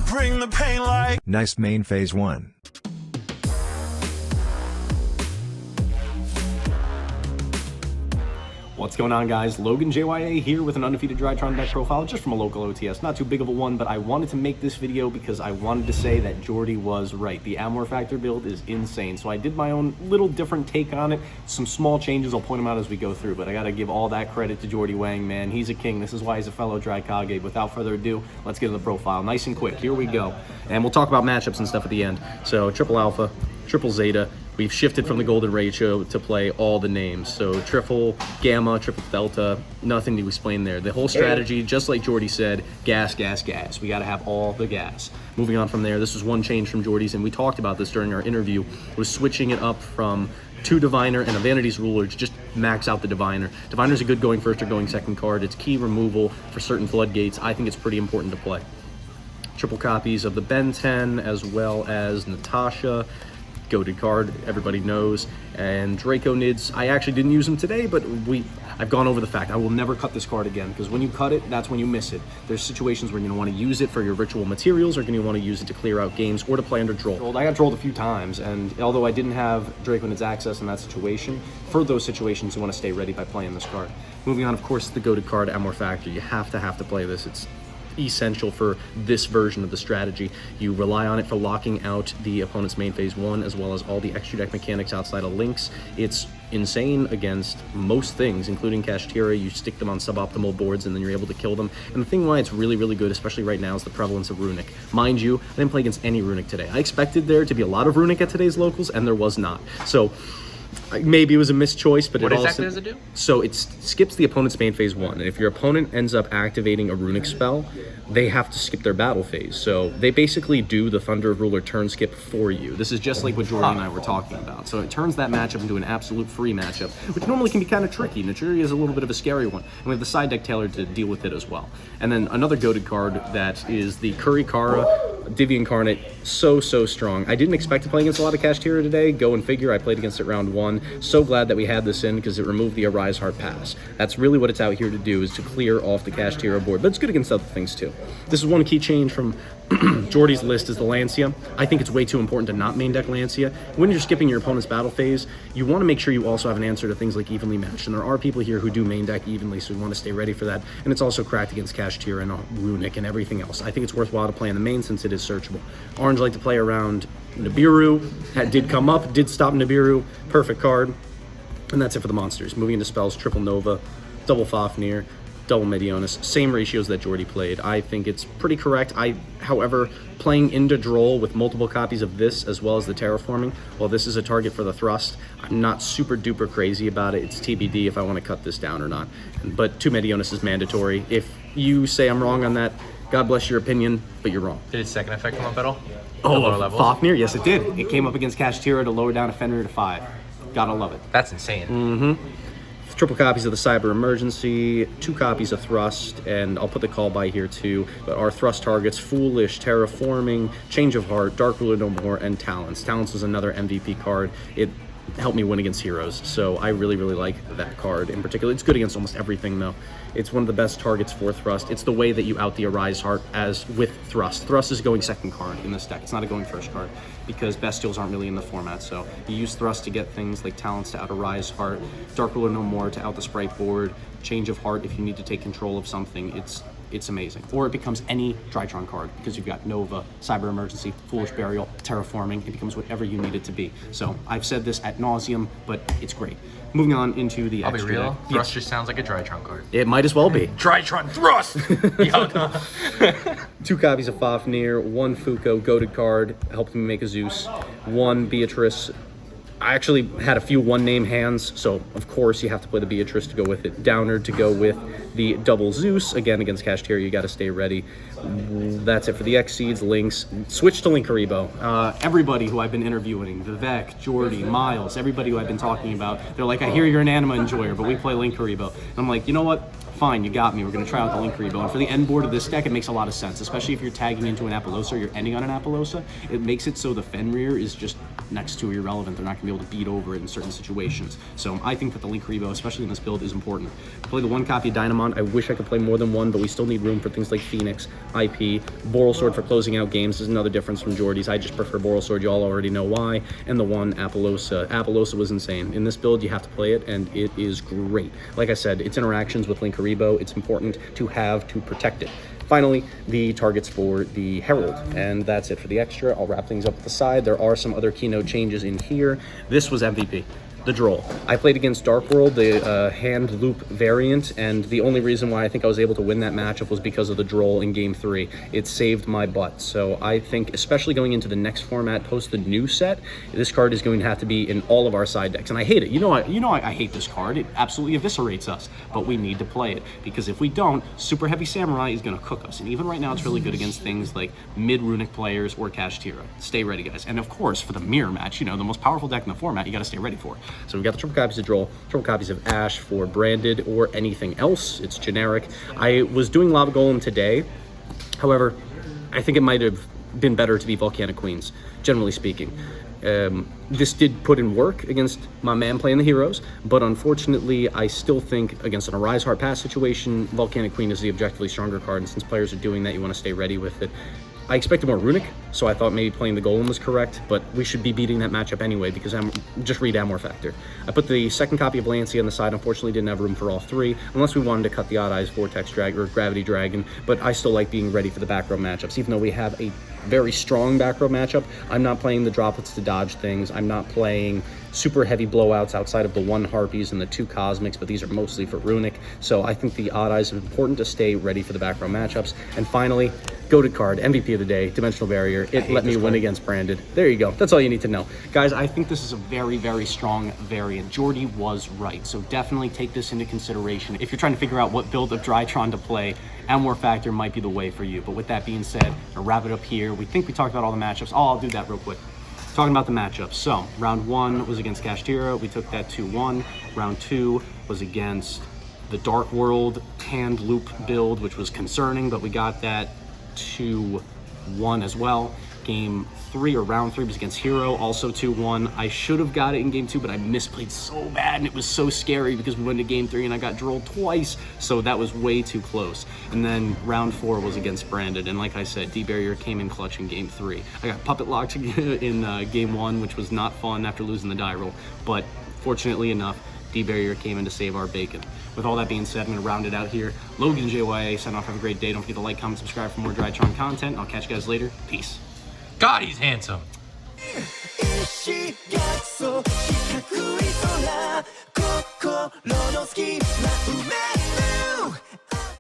bring the pain like Nice main phase 1. What's going on, guys? Logan JYA here with an undefeated Drytron deck profile just from a local OTS. Not too big of a one, but I wanted to make this video because I wanted to say that JORDI was right. The Amorphactor build is insane. So I did my own little different take on it. Some small changes, I'll point them out as we go through, but I gotta give all that credit to JORDI Wang, man. He's a king. This is why he's a fellow Drykage. Without further ado, let's get into the profile. Nice and quick, here we go. And we'll talk about matchups and stuff at the end. So triple alpha, triple zeta. We've shifted from the golden ratio to play all the names. So triple gamma, triple delta, nothing to explain there. The whole strategy, just like JORDI said, gas, gas, gas. We gotta have all the gas. Moving on from there, this was one change from JORDI's, and we talked about this during our interview, was switching it up from 2 Diviner and a Vanity's Ruler to just max out the Diviner. Diviner's a good going first or going second card. It's key removal for certain floodgates. I think it's pretty important to play. Triple copies of the Ben 10 as well as Natasha. Goated card, everybody knows, and Draco Nids. I actually didn't use them today, but I've gone over the fact I will never cut this card again, because when you cut it, that's when you miss it. There's situations where you're gonna want to use it for your ritual materials, or you're gonna want to use it to clear out games, or to play under Droll. I got Drolled a few times, and although I didn't have Draco Nids access in that situation, for those situations you want to stay ready by playing this card. Moving on, of course, the goated card, Amorphactor. You have to play this. It's essential for this version of the strategy. You rely on it for locking out the opponent's main phase 1, as well as all the extra deck mechanics outside of links. It's insane against most things, including Kashtira. You stick them on suboptimal boards and then you're able to kill them. And the thing why it's really good, especially right now, is the prevalence of Runic. Mind you, I didn't play against any Runic today. I expected there to be a lot of Runic at today's locals, and there was not. So maybe it was a mischoice, but what exactly does it do? So it skips the opponent's main phase 1, and if your opponent ends up activating a Runic spell, they have to skip their battle phase. So they basically do the Thunder of Ruler turn skip for you. This is just like what JORDI and I were talking about. So it turns that matchup into an absolute free matchup, which normally can be kind of tricky. Naturi is a little bit of a scary one, and we have the side deck tailored to deal with it as well. And then another goated card that is the Kurikara Divi Incarnate. So strong. I didn't expect to play against a lot of Kashtira today. Go and figure. I played against it round 1. So glad that we had this in, because it removed the Arise Heart Pass. That's really what it's out here to do, is to clear off the Kashtira board, but it's good against other things too. This is one key change from JORDI's list, is the Lancia. I think it's way too important to not main deck Lancia. When you're skipping your opponent's battle phase, you want to make sure you also have an answer to things like evenly matched, and there are people here who do main deck evenly, so we want to stay ready for that. And it's also cracked against Kashtira and Runic and everything else. I think it's worthwhile to play in the main since it is searchable. Orange like to play around Nibiru. That did come up, did stop Nibiru. Perfect card. And that's it for the monsters. Moving into spells, triple Nova, double Fafnir, double Medionis, same ratios that JORDI played. I think it's pretty correct. However, playing into Droll with multiple copies of this, as well as the Terraforming, while this is a target for the thrust, I'm not super duper crazy about it. It's TBD if I want to cut this down or not. But 2 Medionis is mandatory. If you say I'm wrong on that, God bless your opinion, but you're wrong. Did its second effect come up at all? Oh, Fafnir? Yes, it did. It came up against Kashtira to lower down a Fenrir to 5. Gotta love it. That's insane. Triple copies of the Cyber Emergency, 2 copies of Thrust, and I'll put the call by here too. But our Thrust targets: Foolish, Terraforming, Change of Heart, Dark Ruler No More, and Talents. Talents was another MVP card. It helped me win against heroes, so I really like that card in particular. It's good against almost everything though. It's one of the best targets for Thrust. It's the way that you out the Arise Heart as with Thrust. Thrust is going second card in this deck. It's not a going first card, because Bestials aren't really in the format. So you use Thrust to get things like Talents to out Arise Heart, Dark Ruler No More to out the Sprite board, Change of Heart if you need to take control of something. It's amazing. Or it becomes any Drytron card, because you've got Nova, Cyber Emergency, Foolish Burial, Terraforming. It becomes whatever you need it to be. So I've said this ad nauseum, but it's great. Moving on into the I'll be real. deck. Thrust just sounds like a Drytron card. It might as well be. Drytron Thrust! 2 copies of Fafnir, 1 Fuko, goated card, helped me make a Zeus, 1 Beatrice. I actually had a few 1-name hands, so of course you have to play the Beatrice to go with it. Downer to go with the double Zeus. Again, against Kashtira, you got to stay ready. That's it for the X-Seeds, Links. Switch to Linkaribo. Everybody who I've been interviewing, Vivek, JORDI, Miles, everybody who I've been talking about, they're like, I hear you're an anima enjoyer, but we play Linkaribo. And I'm like, you know what? Fine, you got me. We're going to try out the Linkaribo. And for the end board of this deck, it makes a lot of sense, especially if you're tagging into an Apollosa or you're ending on an Apollosa. It makes it so the Fenrir is just next to irrelevant. They're not going to be able to beat over it in certain situations. So I think that the Linkuriboh, especially in this build, is important. Play the one copy of Dynamon. I wish I could play more than one, but we still need room for things like Phoenix, IP, Boral Sword for closing out games is another difference from JORDI's. I just prefer Boral Sword. You all already know why. And the one Appaloosa. Appaloosa was insane. In this build, you have to play it, and it is great. Like I said, its interactions with Linkuriboh, it's important to have to protect it. Finally, the targets for the Herald, and that's it for the extra. I'll wrap things up at the side. There are some other keynote changes in here. This was MVP. The Droll. I played against Dark World, the hand loop variant, and the only reason why I think I was able to win that matchup was because of the Droll in Game 3. It saved my butt. So I think, especially going into the next format post the new set, this card is going to have to be in all of our side decks. And I hate it. I hate this card. It absolutely eviscerates us. But we need to play it, because if we don't, Super Heavy Samurai is going to cook us. And even right now, it's really good against things like mid-runic players or Kashtira. Stay ready, guys. And of course, for the mirror match, the most powerful deck in the format, you got to stay ready for. So we've got the triple copies of Droll, triple copies of Ash for branded or anything else. It's generic. I was doing Lava Golem today. However, I think it might have been better to be Volcanic Queens, generally speaking. This did put in work against my man playing the heroes, but unfortunately, I still think against an Arise Heart Pass situation, Volcanic Queen is the objectively stronger card, and since players are doing that, you want to stay ready with it. I expected more Runic, so I thought maybe playing the Golem was correct, but we should be beating that matchup anyway, because just read Amorphactor. I put the second copy of Lancea on the side. Unfortunately, didn't have room for all three, unless we wanted to cut the Odd Eyes Vortex Dragon or Gravity Dragon, but I still like being ready for the back row matchups. Even though we have a very strong back row matchup, I'm not playing the droplets to dodge things. I'm not playing super heavy blowouts outside of the 1 Harpies and the 2 Cosmics, but these are mostly for Runic, so I think the Odd Eyes are important to stay ready for the back row matchups. And finally, goated card, MVP of the day, Dimensional Barrier. It let me win against Branded. There you go. That's all you need to know. Guys, I think this is a very, very strong variant. JORDI was right, so definitely take this into consideration. If you're trying to figure out what build of Drytron to play, Amorphactor might be the way for you. But with that being said, I'll wrap it up here. We think we talked about all the matchups. Oh, I'll do that real quick. Talking about the matchups. So, round 1 was against Kashtira. We took that 2-1. Round 2 was against the Dark World hand loop build, which was concerning, but we got that 2-1 as well. Game 3 or round 3 was against Hero, also 2-1. I should have got it in game 2, but I misplayed so bad, and it was so scary because we went to game 3 and I got drolled twice, so that was way too close. And then round 4 was against Branded, and like I said, D-Barrier came in clutch in game 3. I got puppet locked in game 1, which was not fun after losing the die roll, but fortunately enough, D-Barrier came in to save our bacon. With all that being said, I'm going to round it out here. Logan JYA, sign off. Have a great day. Don't forget to like, comment, subscribe for more Drytron content. I'll catch you guys later. Peace. God, he's handsome. 心の隙間埋め